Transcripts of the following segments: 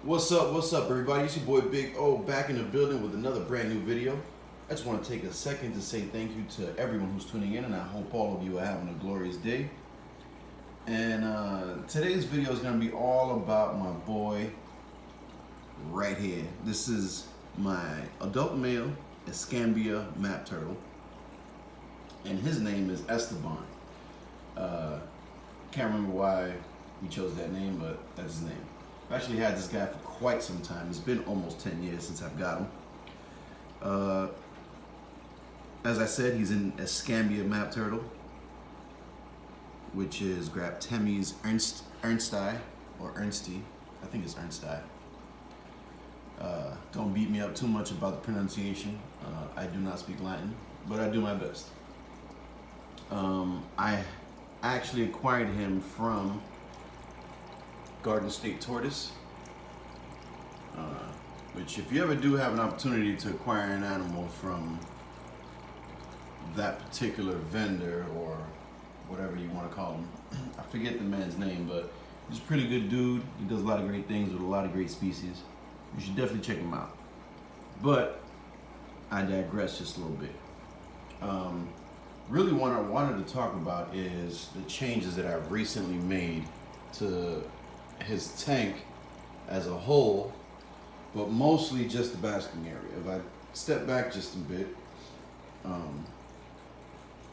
What's up, everybody? It's your boy Big O back in the building with another brand new video. I just want to take a second to say thank you to everyone who's tuning in, and I hope all of you are having a glorious day. And today's video is going to be all about my boy right here. This is my adult male Escambia map turtle, and his name is Esteban. Can't remember why we chose that name, but that's his name. I've actually had this guy for quite some time. It's been almost 10 years since I've got him. As I said, he's an Escambia map turtle, which is Graptemi's Ernsti, or Ernsty. I think it's Ernsti. Don't beat me up too much about the pronunciation. I do not speak Latin, but I do my best. I actually acquired him from Garden State Tortoise, which if you ever do have an opportunity to acquire an animal from that particular vendor or whatever you want to call him, I forget the man's name, but he's a pretty good dude. He does a lot of great things with a lot of great species. You should definitely check him out. But I digress just a little bit. Really what I wanted to talk about is the changes that I've recently made to his tank as a whole, but mostly just the basking area. If I step back just a bit,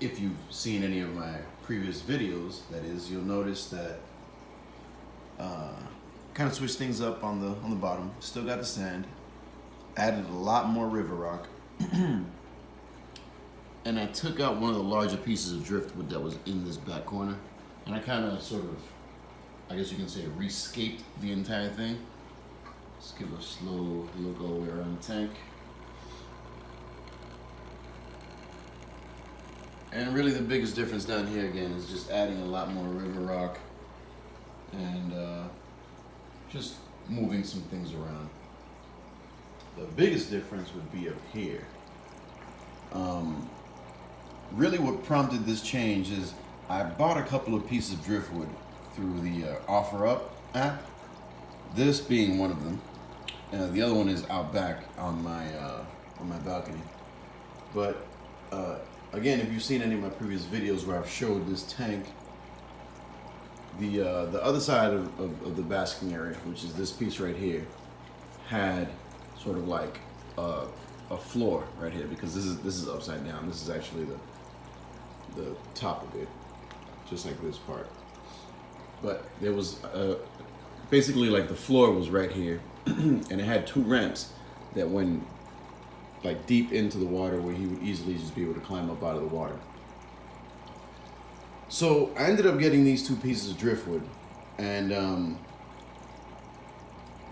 if you've seen any of my previous videos, that is, you'll notice that kind of switched things up on the bottom. Still got the sand, added a lot more river rock, and I took out one of the larger pieces of driftwood that was in this back corner, and I kind of sort of, I guess you can say, rescaped the entire thing. Let's give a slow look all the way around the tank. And really the biggest difference down here again is just adding a lot more river rock and just moving some things around. The biggest difference would be up here. Really what prompted this change is I bought a couple of pieces of driftwood through the OfferUp app, this being one of them. The other one is out back on my balcony. But again, if you've seen any of my previous videos where I've showed this tank, the other side of the basking area, which is this piece right here, had sort of like a floor right here, because this is upside down. This is actually the top of it, just like this part. But there was basically like the floor was right here, and it had two ramps that went like deep into the water where he would easily just be able to climb up out of the water. So I ended up getting these two pieces of driftwood, and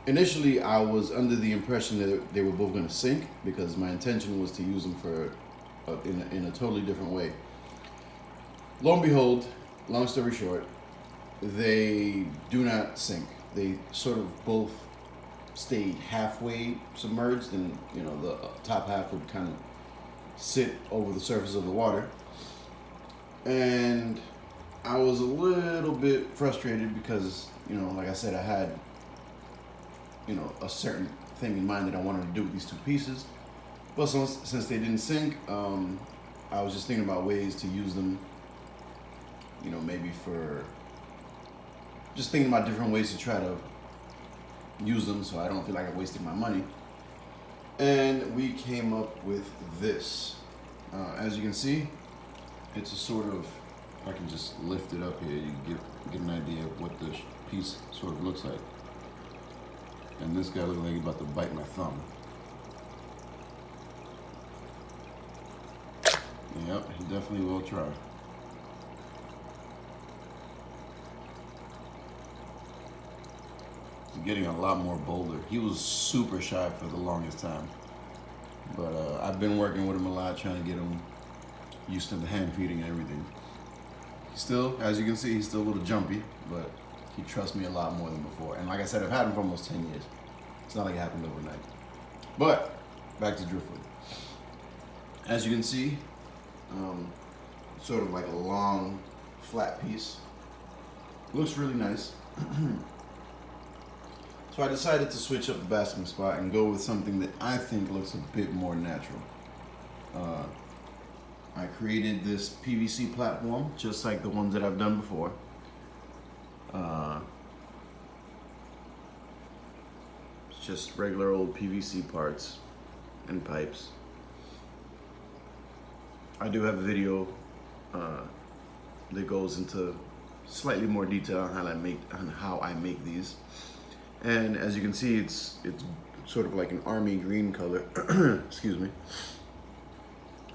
initially I was under the impression that they were both going to sink, because my intention was to use them for in a totally different way. Lo and behold, long story short, they do not sink. They sort of both stay halfway submerged, and you know, the top half would kind of sit over the surface of the water. And I was a little bit frustrated because, you know, like I said, I had, you know, a certain thing in mind that I wanted to do with these two pieces. But since they didn't sink, I was just thinking about ways to use them, you know, maybe for just thinking about different ways to try to use them so I don't feel like I wasted my money. And we came up with this. As you can see, it's a sort of, I can just lift it up here, you can get an idea of what this piece sort of looks like. And this guy looks like he's about to bite my thumb. Yep, he definitely will try. He's getting a lot more bolder. He was super shy for the longest time. But I've been working with him a lot, trying to get him used to the hand feeding and everything. He's still, as you can see, he's still a little jumpy, but he trusts me a lot more than before. And like I said, I've had him for almost 10 years. It's not like it happened overnight. But back to driftwood. As you can see, sort of like a long, flat piece. Looks really nice. So I decided to switch up the basking spot and go with something that I think looks a bit more natural. I created this PVC platform, just like the ones that I've done before. It's just regular old PVC parts and pipes. I do have a video that goes into slightly more detail on how I make these. And as you can see, it's sort of like an army green color. Excuse me.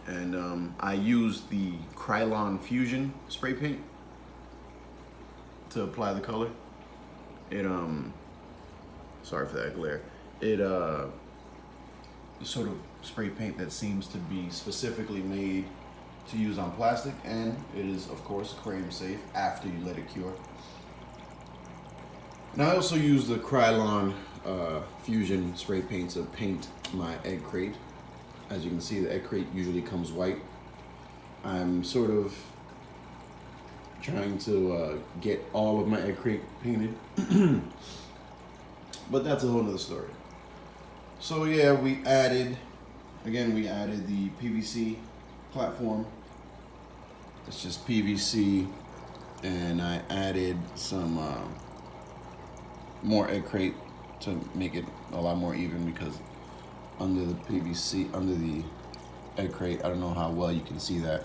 And I use the Krylon Fusion spray paint to apply the color. It sorry for that glare. It sort of spray paint that seems to be specifically made to use on plastic, and it is of course crane safe after you let it cure. And I also use the Krylon Fusion spray paint to paint my egg crate. As you can see, the egg crate usually comes white. I'm sort of trying to get all of my egg crate painted, but that's a whole nother story. So yeah, we added the PVC platform. It's just PVC, and I added some more egg crate to make it a lot more even, because under the PVC, under the egg crate, I don't know how well you can see that.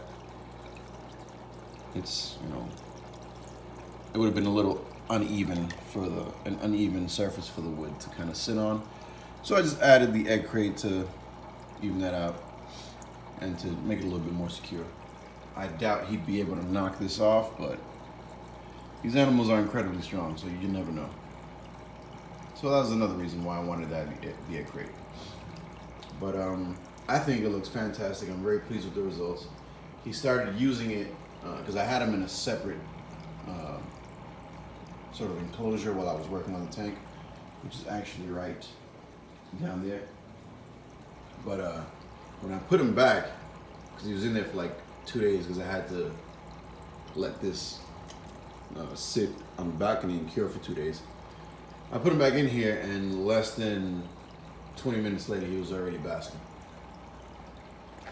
It's, it would have been a little uneven for an uneven surface for the wood to kind of sit on. So I just added the egg crate to even that out and to make it a little bit more secure. I doubt he'd be able to knock this off, but these animals are incredibly strong, so you never know. So that was another reason why I wanted to add the egg crate. But I think it looks fantastic. I'm very pleased with the results. He started using it because I had him in a separate sort of enclosure while I was working on the tank, which is actually right down there. But when I put him back, because he was in there for like 2 days, because I had to let this sit on the balcony and cure for 2 days. I put him back in here, and less than 20 minutes later, he was already basking.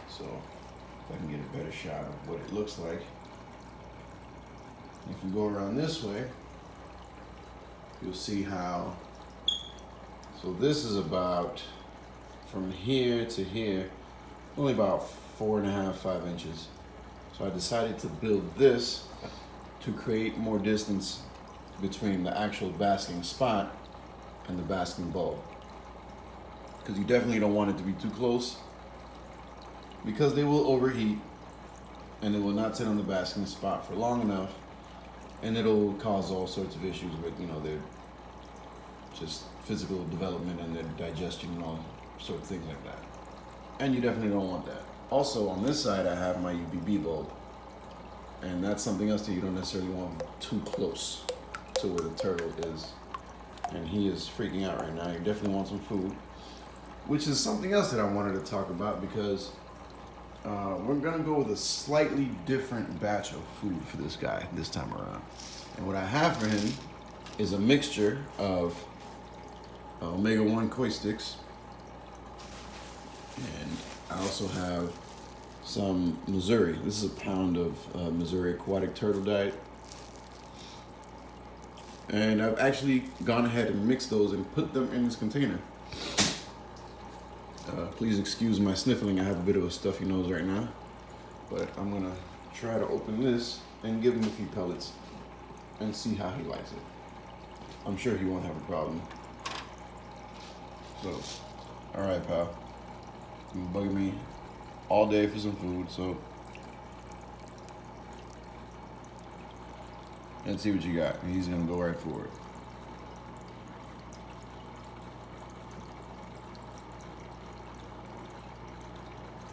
So, if I can get a better shot of what it looks like. If we go around this way, you'll see how. So this is about, from here to here, only about 4.5, 5 inches. So I decided to build this to create more distance between the actual basking spot and the basking bulb. Because you definitely don't want it to be too close, because they will overheat and they will not sit on the basking spot for long enough, and it'll cause all sorts of issues with, their just physical development and their digestion and all sorts of things like that. And you definitely don't want that. Also, on this side, I have my UVB bulb, and that's something else that you don't necessarily want too close to where the turtle is. And he is freaking out right now. He definitely wants some food, which is something else that I wanted to talk about, because we're gonna go with a slightly different batch of food for this guy this time around. And what I have for him is a mixture of omega-1 koi sticks, and I also have some Missouri. This is a pound of Missouri aquatic turtle diet. And I've actually gone ahead and mixed those and put them in this container. Please excuse my sniffling. I have a bit of a stuffy nose right now. But I'm going to try to open this and give him a few pellets and see how he likes it. I'm sure he won't have a problem. So, alright, pal. You've been bugging me all day for some food, so let's see what you got. He's gonna go right for it.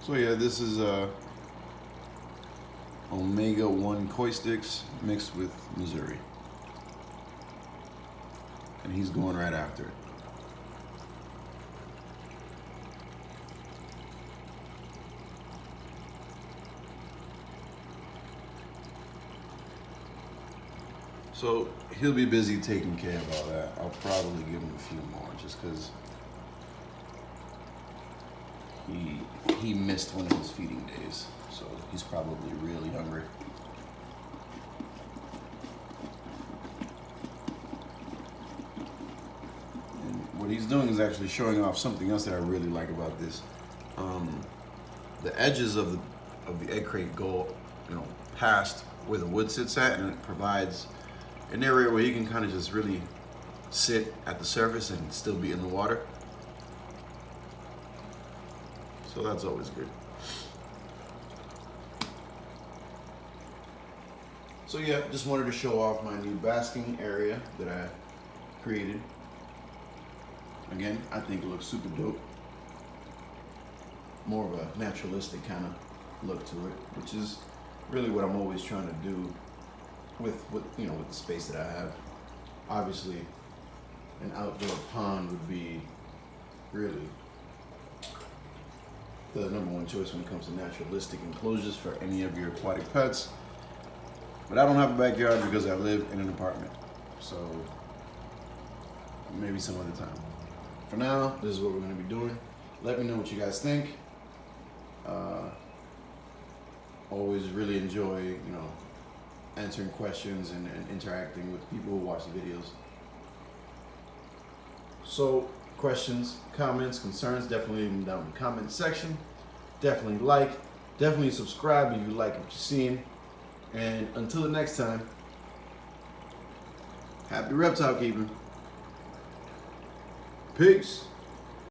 So yeah, this is omega-1 koi sticks mixed with Missouri, and he's going right after it. So he'll be busy taking care of all that. I'll probably give him a few more just because he missed one of his feeding days. So he's probably really hungry. And what he's doing is actually showing off something else that I really like about this. The edges of the egg crate go, past where the wood sits at, and it provides an area where you can kind of just really sit at the surface and still be in the water. So that's always good. So yeah, just wanted to show off my new basking area that I created. Again, I think it looks super dope. More of a naturalistic kind of look to it, which is really what I'm always trying to do with the space that I have. Obviously, an outdoor pond would be really the #1 choice when it comes to naturalistic enclosures for any of your aquatic pets. But I don't have a backyard because I live in an apartment. So maybe some other time. For now, this is what we're going to be doing. Let me know what you guys think. Always really enjoy, answering questions and interacting with people who watch the videos. So, questions, comments, concerns, definitely leave them down in the comment section. Definitely like, definitely subscribe if you like what you're seeing. And until the next time, happy reptile keeping. Peace.